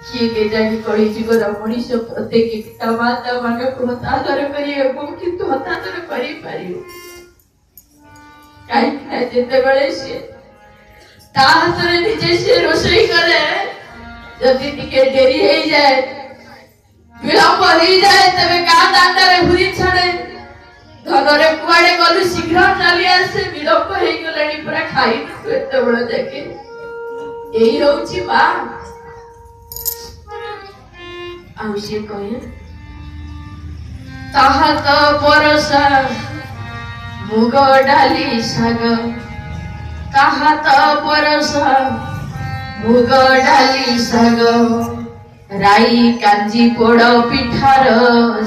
किए के जानी कली जुगर मनीष प्रत्येक पिता माता मान को हतादर करिए किंतु हतादर करि पारियो काई ना जेते बेले से ता हाथरे निजे से रोसई करे जदी टिके डेरी हे जाए विलंब हो जाए तबे का दांडरे भुरी छड़े धनरे कुआडे गलु शीघ्र चली आसे विलंब हे गलनी पूरा खाई एते बड़ जाके एही रहउची बा आवश्य कहे ताहा तो परसा मुग डाली साग ताहा तो परसा मुग डाली साग राई कांजी पोड़ पिठार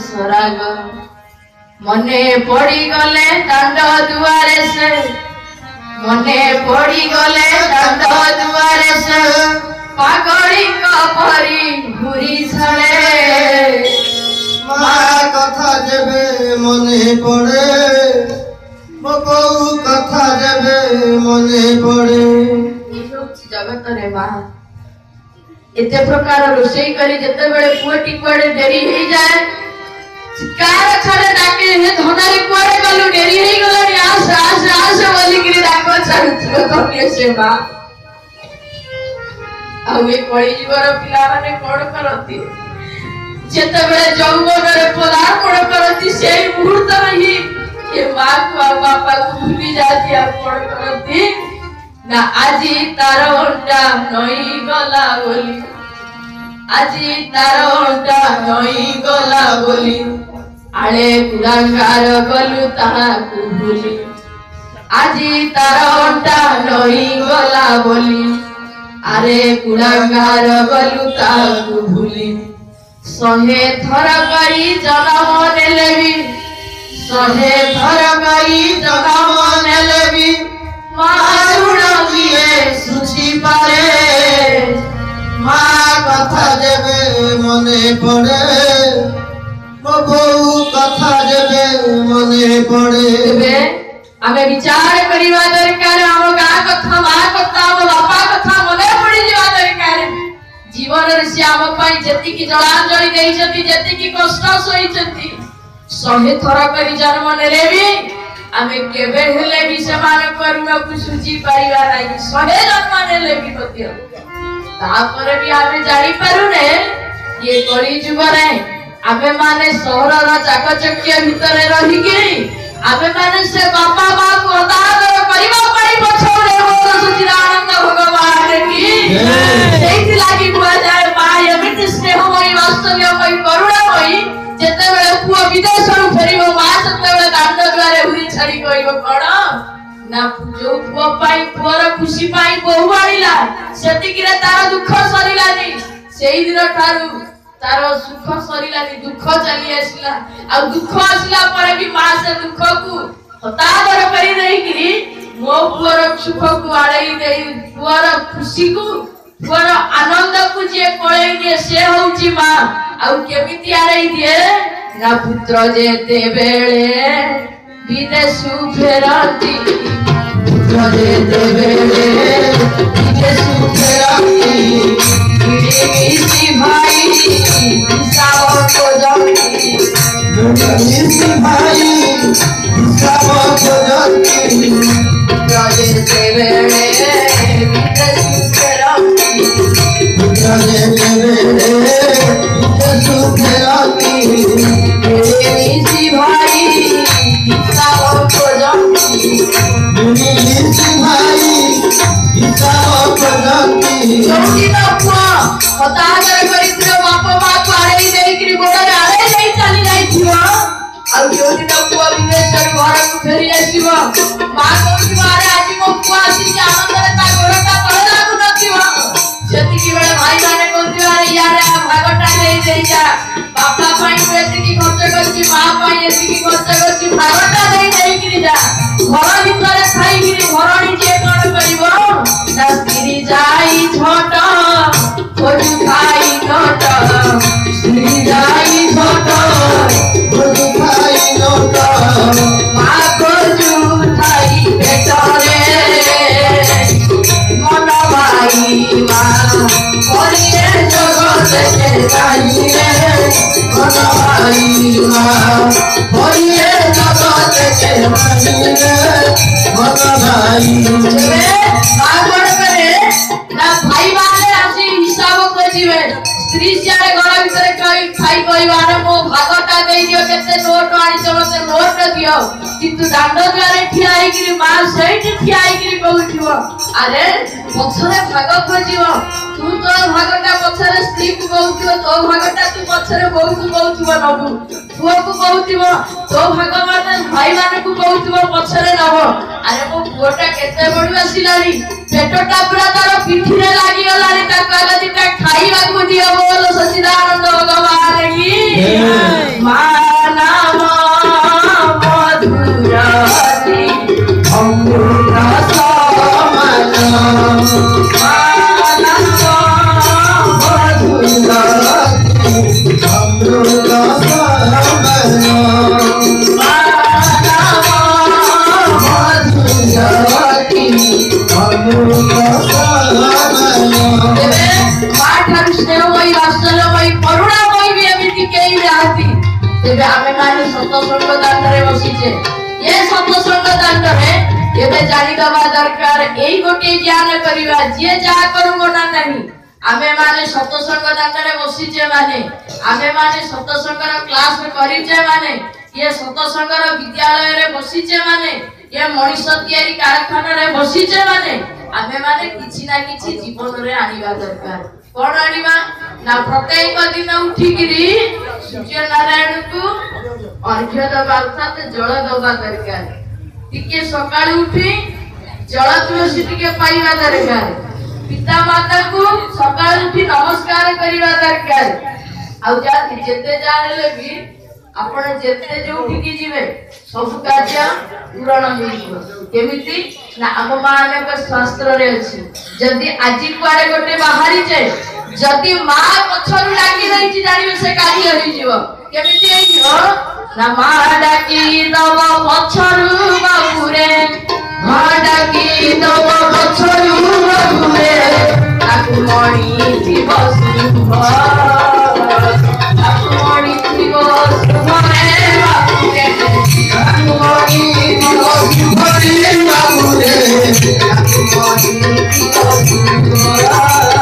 सराग मने पड़ी गले दांड दुआरे से मने पड़ी गले दांड दुआरे से पागड़ी कपरी घुरी छड़े माँ कथा जेबे मने पड़े बबू कथा जेबे मने पड़े जगत रे माँ एते प्रकार रोषेई करी जते बेले पुएटी कुआडे डेरी हे जाए चिकार छड़े डाके हे धनारी कुआडे गलु डेरी हे गलनी आस आस आस बोली गिरी डाको छाड़ुथिबो कनिए से माँ आ वे कली जुगर पिला माने कोन करती जते बेले जौवन रे पदार्पण करती सेई मुहूर्त में ही ये माँ को बापा को भूली जाती आ कोन करती ना आजी तार अंटा नई गला बोली आजी तार अंटा नई गला बोली आले कुलांगार गलु ताहा को भूली आजी तार अंटा नई गला बोली आरे कुलांगार गलु ताहा को भूली सहे थर करी जनम नेलेबी सहे थर करी जनम नेलेबी सुची पारे माँ कथा जेबे मने पड़े बबू कथा जेबे मने पड़े आमे विचार करिवा दरकार हम गा कथा माँ कथा हम बापा कथा मने पड़ी जीवा दरकार जीवन रे से हम पई जति की जलांजलि देई जति जति की कष्ट सही जति सहे थरा करी जन्म नेलेबी आमे केबे हेले भी समान करुणा को सुची परिवार आई सहे जन्म नेले भी पतियो तापर भी आमे जानि पारु ने ये कली जुग रे आमे माने शहर रा चाकचक्य भीतर रही के आमे माने से बापा मां को आदर करिवा पड़ी पछोरे हो सुची आनंद भगवान की सेहि लागि बुआ जाय मां एमिति स्नेहमयी वास्तव्यमयी करुणामयी जेते बेले पुआ विदेश रु फेरिबो मां सेते बेले दांड द्वारे उरी छड़ी कहिबो कोन ना जो पुआ पाई पुअर खुशी पाई बहु आइला सेति किरे तार दुख सरिलानी सेहि दिन थारु तार सुख सरिलानी दुख चली आसिला आ दुख आसिला पर भी मां से दुख को हतादर करी देई किरी मो पुअर सुख को आड़ई देई पुअर खुशी को पुअर आनंद को जे कोळई दिए से होउची मां आ केमिति आड़ई दिए ना पुत्र जेते बेले विदेशु फेरती पुत्र जेते बेले विदेशु फेरती मिसी भाई साव को जमती मिसी भाई साव को जमती पुत्र जेते बेले विदेशु फेरती पुत्र जेते बेले विदेशु फेरती मिसी भाई साव को जमती मिसी भाई साव को जमती जोटी ना पुआ हतादर करित्र बाप मां को आड़ई देई कि गोडा आड़ई देई चली जाई छिवा आ जोटी ना पुआ विदेश रे घर को फेरी आसीवा मां कहू मारे आज मो पुआ आसी के आनंद रे ता गोडा तळे लागु नथिवा जति की बेले भाई माने कहू अरे यार भागटा देई देई जा बापा पाई बेटी की खर्च करची मां पाई एती की खर्च करची भागटा देई देई कि जा घर भीतर खाई कि घरणी जे कोन करिवो ना स्त्री जाई छोटा खोजु खाई नोटा स्त्री जाई छोटा खोजु खाई नोटा मां खोजु खाई पेटरे मन भाई मां करिए जगत देखे नहीं रे मन भाई माँ बोलिए जगत देखे नहीं रे मन भाई भाई माने आसी हिसाब खोजिबे स्त्री सियारे घर भितर खाई कहबार मो भागटा दे दियो केते नोट आनी मते नोट दियो किंतु दांड द्वारे ठिया आइकरी मां सहित ठिया आइकरी कहउथिबो अरे पछरे भाग खोजिबो तू तो भागटा पछरे स्त्री को कहउथिबो तो भागटा तू पछरे बहु को कहउथिबो नबु पुओ को कहउथिबो तो भाग माने भाई माने को कहउथिबो पछरे नबो अरे मो पुओटा केते बडी आसिलानी पेटटा पूरा तार पिठिरे लागि गलानी ता काला दिटा खाइबा को दियो बोल सच्चिदानंद भगवान की मानव मधुराती अमृत समान मानव मधुराती अमृत समान मधुराती अमृत तेबे आमे माने सत्संग दांडरे बसिचे ये सत्संग दांडरे एबे जानि दबा दरकार एई गोटे ज्ञान करिवा जे जा करू ना नहीं आमे माने सत्संग दांडरे बसिचे माने आमे माने सत्संग रो क्लास में करिचे माने ये सत्संग रो विद्यालय रे बसिचे माने ये मनीष तयारी कारखाना रे बसिचे माने आमे माने किछि ना किछि जीवन रे आनिबा दरकार कोन आनिबा ना प्रत्येक दिन उठी गिरी सूर्य नारायण को अर्घ्य दबा अर्थात जल दबा दरकार टिके सकाळ उठी जल तुलसी टिके पाइबा दरकार पिता माता को सकाळ उठी नमस्कार करिबा दरकार आ जा जेते जाले भी आपण जेते जोठी की जीवे सब कार्य पूर्ण होइबो केमिति ना हम माने को शास्त्र रे अछि जदी आजि कुआडे गोटे बाहरी जे जदी मां पछरु डाकी रहिछि जानिबे से कार्य होई जीवो केमिति होई जीवो ना मां डाकी दब पछरु बाबुरे मां डाकी दब पछरु बाबुरे ताकु मणि जीव सुभ ताकु मणि जीव सुभ रे बाबुरे ताकु मणि जीव सुभ रे बाबुरे ताकु मणि जीव सुभ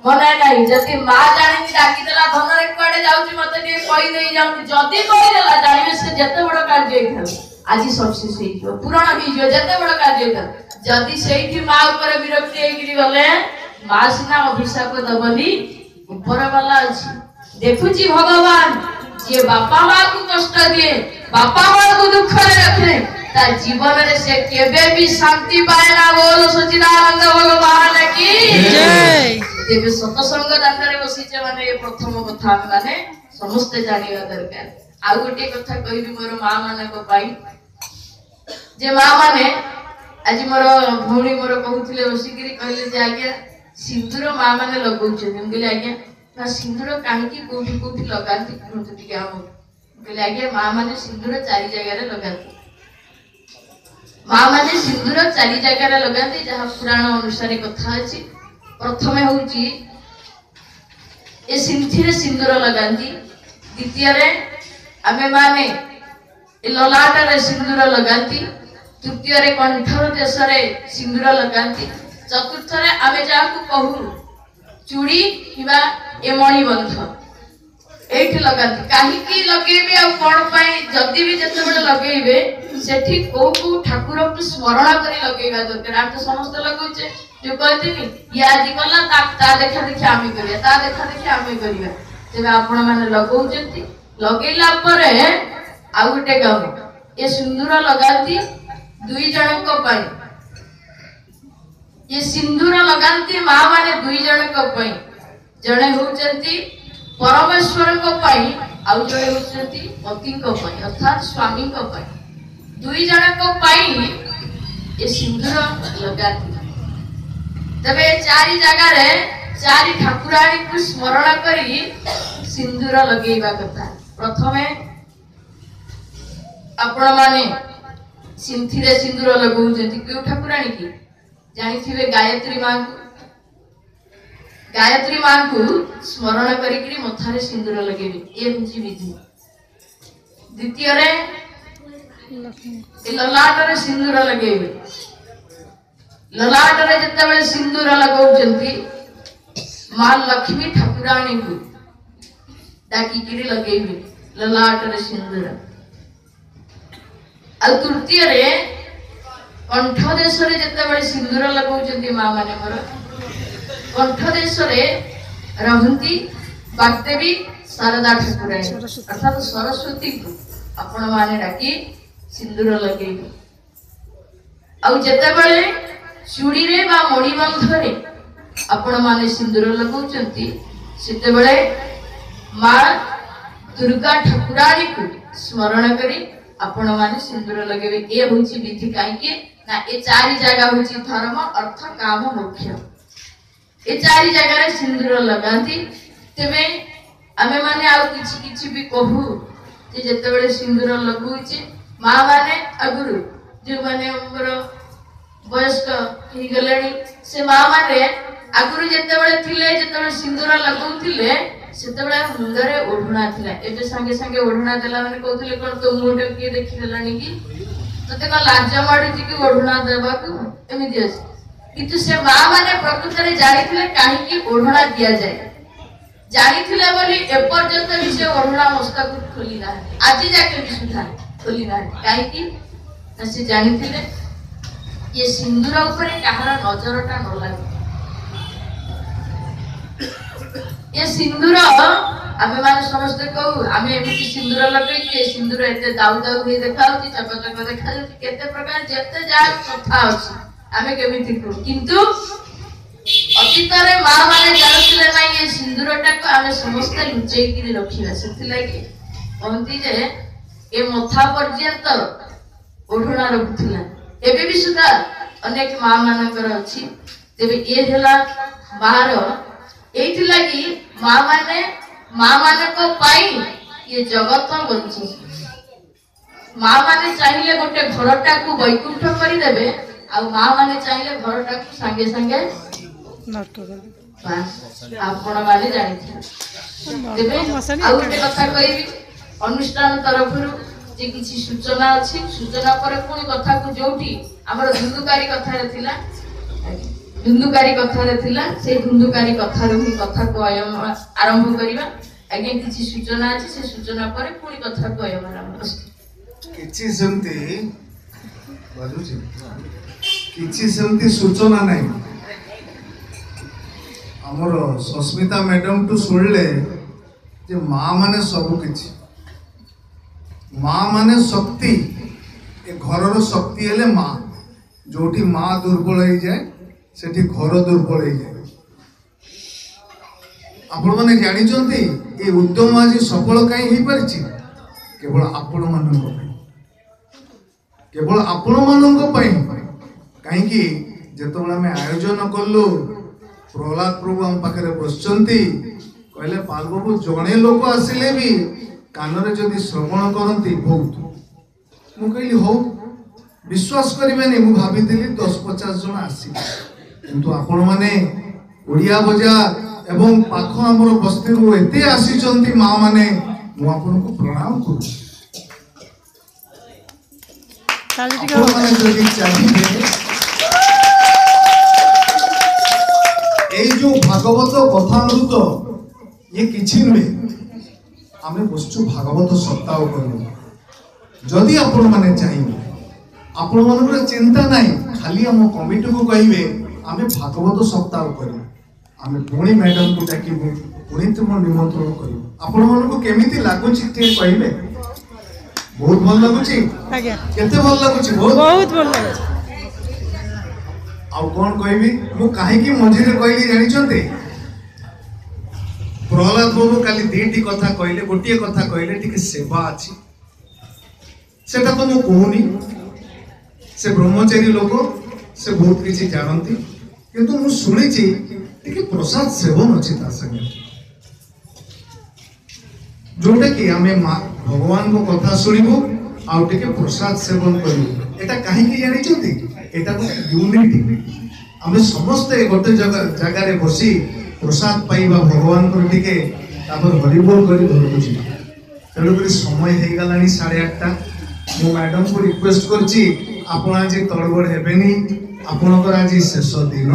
मने नहीं जति मां जानि डाकी देला धन रे कोडे जाउची मते के कहि देई जाउची जति कहि देला जानिबे से जते बड़ कार्य हेइथल आजि सक्सेस हेइजो पूर्ण हेइजो जते बड़ कार्य हेइथल जति सेठी मां ऊपर विरक्ति हेइकरी गले मां सिना अभिशाप दबली ऊपर वाला अछि देखुची भगवान जे बापा मां को कष्ट दिए बापा मां को दुख रे रखे ता जीवन रे से केबे भी शांति पाएना बोल सच्चिदानंद भगवान की जय जेबे सत्संग दांडरे बसिचे माने ये प्रथम कथा माने समस्त जानिबा दरकार आ गोटे कथा कहिबी मोर मां माने को पाई जे मां माने आज मोर भौणी मोर कहउथिले बसिगिरी कहले जे आज्ञा सिंदूर मां माने लगौछे कहले आज्ञा ना सिंदूर काहे की कोठी कोठी लगाती कहते टिके हम कहले आज्ञा मां माने सिंदूर चारि जगह रे लगाती मां माने सिंदूर चारि जगह रे लगाती जहा पुराण अनुसार कथा अछि प्रथमे होउची ए सिंथी रे सिंदूर लगाती द्वितीय रे आमे माने ए ललाट रे सिंदूर लगाती तृतीय रे कंठर देश रे सिंदूर लगाती चतुर्थ रे आमे जाकू कहू चूड़ी किबा ए मणि बंध एठी लगाती काहे की लगेबे आ कोन पई जदी भी जते बडे लगेबे सेठी को ठाकुर को स्मरण करी लगेबा दरकार हम तो समस्त लगौचे जो कहते नी ये आज कला ता देखा देखि आमी करिया ता देखा देखि आमी करिया तेबे आपण माने लगौचंती लगेला परे आ गुटे गाम ये सिंदूर लगाती दुई जण को पई ये सिंदूर लगाती मां माने दुई जण को पई जणे होचंती परमेश्वर को पई आ जणे होचंती पति को पई अर्थात स्वामी को पई दुई जण को पई ये सिंदूर लगाती तबे चारि जगह रे चारि ठाकुराणी को स्मरण करी सिंदूर लगेଇବା कथा। प्रथमे आपण माने सिंथिरे सिंदूर लगौचंती क्यों ठाकुराणी की जानिथिबे गायत्री मां को स्मरण करी मथारे सिंदूर लगेबे ए बुझी विधि। द्वितीय रे ललाट रे सिंदूर लगेबे। ललाट रे जतबे सिंदूर लगौचंती मां लक्ष्मी ठाकुराणी को डाकी किरी लगेबे ललाट रे सिंदूर। आ तृतीय रे कंठ देश रे जतबे सिंदूर लगौचंती मां माने मोर कंठ देश रे रहंती वाग्देवी शारदा ठाकुराणी अर्थात सरस्वती को आपण माने डाकी सिंदूर लगेबे। आ जतबे चूड़ी रे बा मणिबंध रे आपण माने सिंदूर लगौचंती सेतेबेले मां दुर्गा ठाकुराणी को स्मरण करी आपण माने सिंदूर लगेबे। ए होची विधि काई के ना ए चारि जगह होची धर्म अर्थ काम मोक्ष ए चारि जगह रे सिंदूर लगाती। तेबे आमे माने आ किछि किछि भी कहू जे जेतेबेले सिंदूर लगुची मां माने अगुरु जे माने हमर वयस्क ही गलेनी से मां माने अगुरु जेतेबेले थिले जेतेबेले सिंदूर लगौथिले सेतेबेले मुंडरे ओढुणा थिला। एबे संगे संगे ओढुणा देला माने कहथिले कोन तो मुंड के देखि देलानी की तते का लाज माडुची की ओढुणा देबा को एमिति अछि। किंतु से मां माने प्रकृति रे जानिथिले काहे की ओढुणा दिया जाय जानिथिले बोली एपर्यंत भी से ओढुणा मस्तक खोली ना आज जाके भी सुधा खोली ना काहे की से जानिथिले ये सिंदूर ऊपर कहार नजरटा न लागे। ये सिंदूर आमे माने समस्त कहू आमे एमिति सिंदूर लगै के सिंदूर एते दाउ दाउ हे देखाउची चक चक देखाउची केते प्रकार जेते जा कथा अछि आमे केमिति कहू। किंतु अतीत रे मां माने जानथिले नै ये सिंदूरटा को आमे समस्त लुचै कि रखिबा सेति लागि कहंती जे ए मथा पर्यंत ओढुणा रखुथिला। एबे भी सुधा अनेक मां मानकर अछि। तेबे ए हला बाहर एथि लागि मां माने को पाई ये जगत बंची। मां माने चाहिले गोटे घरटा को वैकुंठ करि देबे आ मां माने चाहिले घरटा को संगे संगे नष्ट कर बस आपण माने जानि छी। तेबे आ गोटे कथा कहिबी अनुष्ठान तरफरु जे किछि सूचना अछि सूचना पर कोन कथा को जोठी हमर धुंदुकारी कथा रे थिला से धुंदुकारी कथा रो ही कथा को आरंभ करिबा। आगे किछि सूचना अछि से सूचना पर कोन कथा को आरंभ किछि समति बाजुछि किछि समति सूचना नै हमर सस्मिता मैडम टू सुनले जे मां माने सब किछि मां माने शक्ति ए घरर शक्ति हेले मां जोठी मां दुर्बल हो जाए सेठी घर दुर्बल हो जाए। आपण माने जानि चंती ए उद्यम आज सफल काई हे परिछि केवल आपण मानक पई काहे कि जेतबेला में आयोजन करलु प्रहलाद प्रभु हम पाखरे बसचंती कहले पाल बाबू जणे लोक आसिले भी कानरे जदि श्रवण करती बहुत मु कहली हो विश्वास करिबेनी मु भाबितिली 10-50 जन आसी किंतु आपण माने ओडिया बजार एवं पाख हमर बस्ती रु एते आसी चंती मां माने मु आपन को प्रणाम करू। आपण माने जदि चाहिए ए जो भागवत कथामृत ये किछि नुहे आमे बसचु भागवत सप्ताह करू जदि आपण माने चाहिए आपण मानकर चिंता नाही खाली हम कमिटी को कहिबे आमे भागवत सप्ताह करू आमे पुणी मैडम को डाकिबो पुणी तुम निमंत्रण करू आपण मन को केमिति लागुची ते कहिबे बहुत भल लागुची आज्ञा केते भल लागुची बहुत भल लागुची आ कोन कहिबी मु काहे की मझी रे कहली जानि चंते प्रहलाद बाबू काली दीटी कथा कहले गोटिए कथा कहले ठीक सेवा अछि सेटा तो मु कहूनी से ब्रह्मचारी लोक से बहुत किसी जानती किंतु मु सुनिछि टिके प्रसाद सेवन अच्छी संगे जोटा कि आमे भगवान को कथा शुणु आउ टिके प्रसाद सेवन करू एटा काहे कि जानि छथि एटा यूनिटी आमे समस्त गोटे जगह रे बसी प्रसाद पाइबा भगवान को टिके तापर हरिबोल करी धरु छी तेणु करी समय हे गलानी 8:30 मु मैडम को रिक्वेस्ट करछि आपण आज तड़बड़ हेबेनी आपणकर आज शेष दिन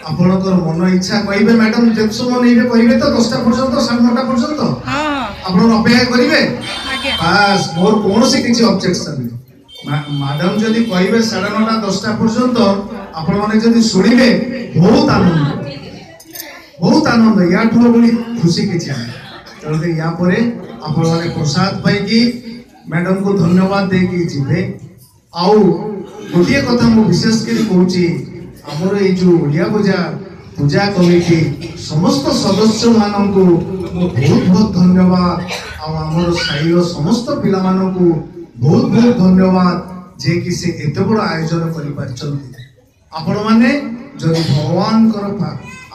आपणकर मन इच्छा कहबे मैडम जे समय नैबे कहबे तो 10टा पर्यंत 9:30 पर्यंत आपण अपेक्षा करिवे बस मोर कोनोसी किछि ऑब्जेक्शन नहीं मैडम जदी कहबे 9:30 10टा पर्यंत आपण माने जदी सुनिबे बहुत आनंद या ठुलो बड़ी खुशी किछि तेणु या परे आपण माने प्रसाद पाइकी मैडम को धन्यवाद देकी जिबे आउ गोटे कथा मु विशेष करी कहूची हमर ए जो ओडिया पूजा कमिटी समस्त सदस्य मानक बहुत बहुत धन्यवाद आमर साईर समस्त पिला मानक बहुत बहुत धन्यवाद जे कि से एते बड़ आयोजन करि पारछन्ती आपण माने जदि भगवान कर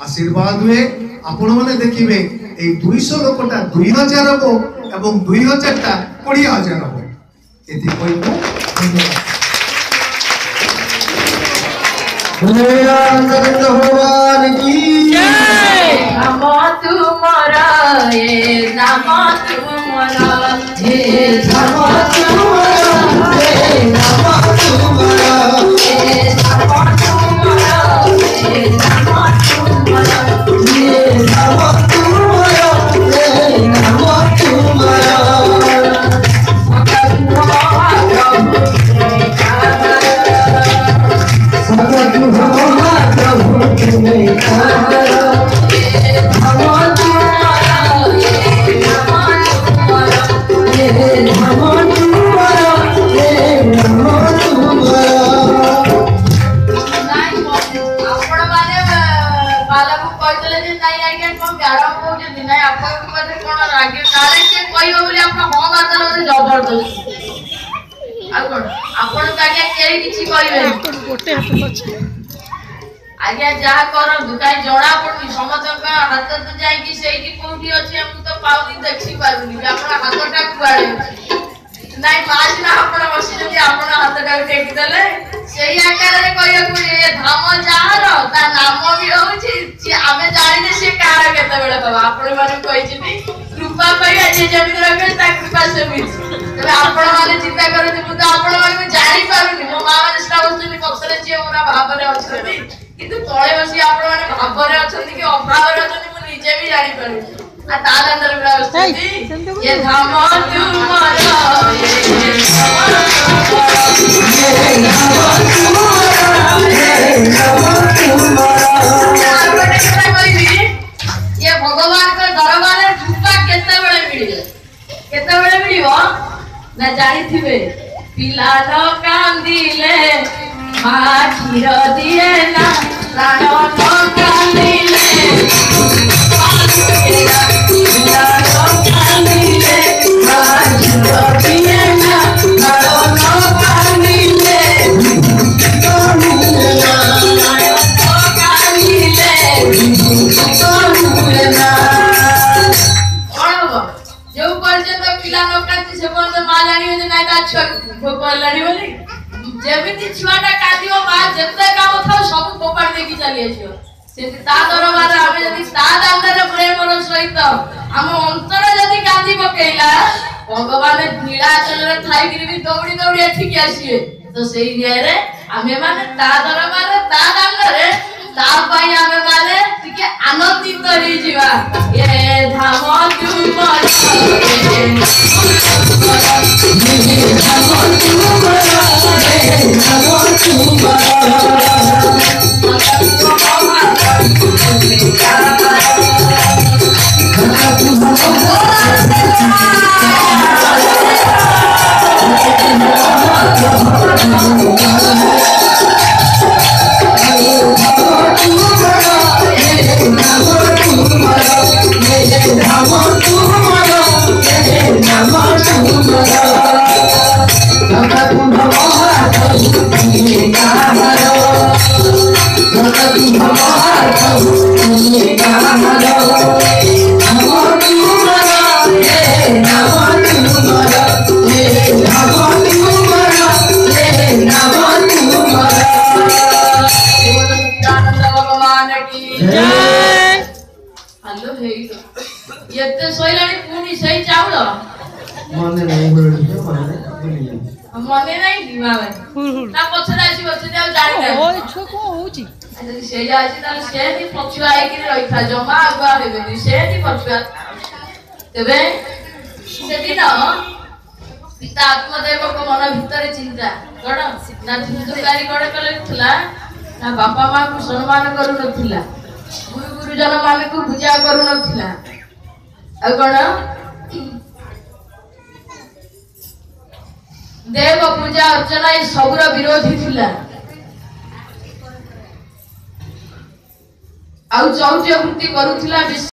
आशीर्वाद हुए आपण माने देखिबे ए 200 लोकटा 2000 हो एवं 2000 टा 20000 हो एति कहबो धन्यवाद भगवान की जय नाम तुम्हारा ये नाम तुम्हारा ये नाम तुम्हारा ये नाम तुम्हारा ये नाम तुम्हारा ये नाम तुम्हारा ये नाम तुम्हारा ये नाम तुम्हारा आज्ञा जहाँ करंतु कहीं जना पड़ुनी समस्त हाथ तो जाइए से कौटी अच्छे हम तो पाऊनी देखी पारुनी आप हाथटा कुआड़े नाई पाँच ना आप बसी आप हाथटा टेकी देले से आकार में कह धाम जार ता नाम भी होची आमे जानिने से कार केतेबेले दबा आपण माने कहिछि कृपा पाइया जे जमिन रखे ता कृपा से मिछ तबे आपण माने चिंता करथि मु तो आपण माने जानि पारुनी मो मां माने श्रावस्तुनी पक्षरे जे ओरा भावरे अछथि किंतु तळे बसी आपण माने भावरे अछथि कि अभावरे अछथि मु निजे भी जानि पारुनी आ तालंदर व्यवस्थिति ये धाम तुम्हारा ये ये भगवान का दरबार रूपा केते बेले मिलिबो ना जानि थिबे पिला न कांदिले मा खीर दिए ना प्राण न कांदिले पिला न कांदिले मा खीर दिए ना प्राण न कांदिले जो पर्यंत पिला लोकांची से पर्यंत मां जानियो जे नाइ ता छुआ भोक लाणी बोली जेमिति छुआटा कादियो मां जत्ते काम थाउ सब पोपाड़ देखि चली आछियो से ता दरबार आमे जदी ता दामरे प्रेम र सहित हम अंतर जदी कांदी पकेइला भगवान नीलाचल रे थाई गिरी भी दौड़ी दौड़ी एठी के आसीए तो सेई रे आमे माने ता दरबार ता दामरे ता पाई आमे माने टिके आनंदित रही जीवा ये धाम तुम्हारा ये धाम तुम्हारा ଏତେ ଶୋଇଲାଣି ପୁଣି ସେଇ ଚାଉଳ ମନେ ନାହିଁ ବୋଲିଲେ ମନେ ଭୁଲି ମନେ ନାହିଁ କି ବାବା ତା ପଛରେ ଆସି ବସିଛି ଆଉ ଜାଣିନାହିଁ ଓଏ ଛୁଆ କଣ ହଉଛି ଯଦି ସେଇଆ ଅଛି ତାହେଲେ ସେମିତି ପଛୁଆ ହେଇକିରି ରହିଥା ଜମା ଆଗୁଆ ହେବେନି ସେମିତି ପଛୁଆ ତେବେ ସେଦିନ ପିତା ଆତ୍ମଦେବଙ୍କ ମନ ଭିତରେ ଚିନ୍ତା କଣ ନା ଧୁନ୍ଦୁକାରୀ କଣ କରୁଥିଲା ନା ବାପା ମାଙ୍କୁ ସମ୍ମାନ କରୁନଥିଲା ଗୁରୁଜନ ମାନଙ୍କୁ ପୂଜା କରୁନଥିଲା ଆଉ କଣ ଦେବ ପୂଜା ଅର୍ଚ୍ଚନା ଏ ସବୁର ବିରୋଧୀ ଥିଲା ଆଉ ଚୌର୍ଯ୍ୟ ବୃତ୍ତି କରୁଥିଲା।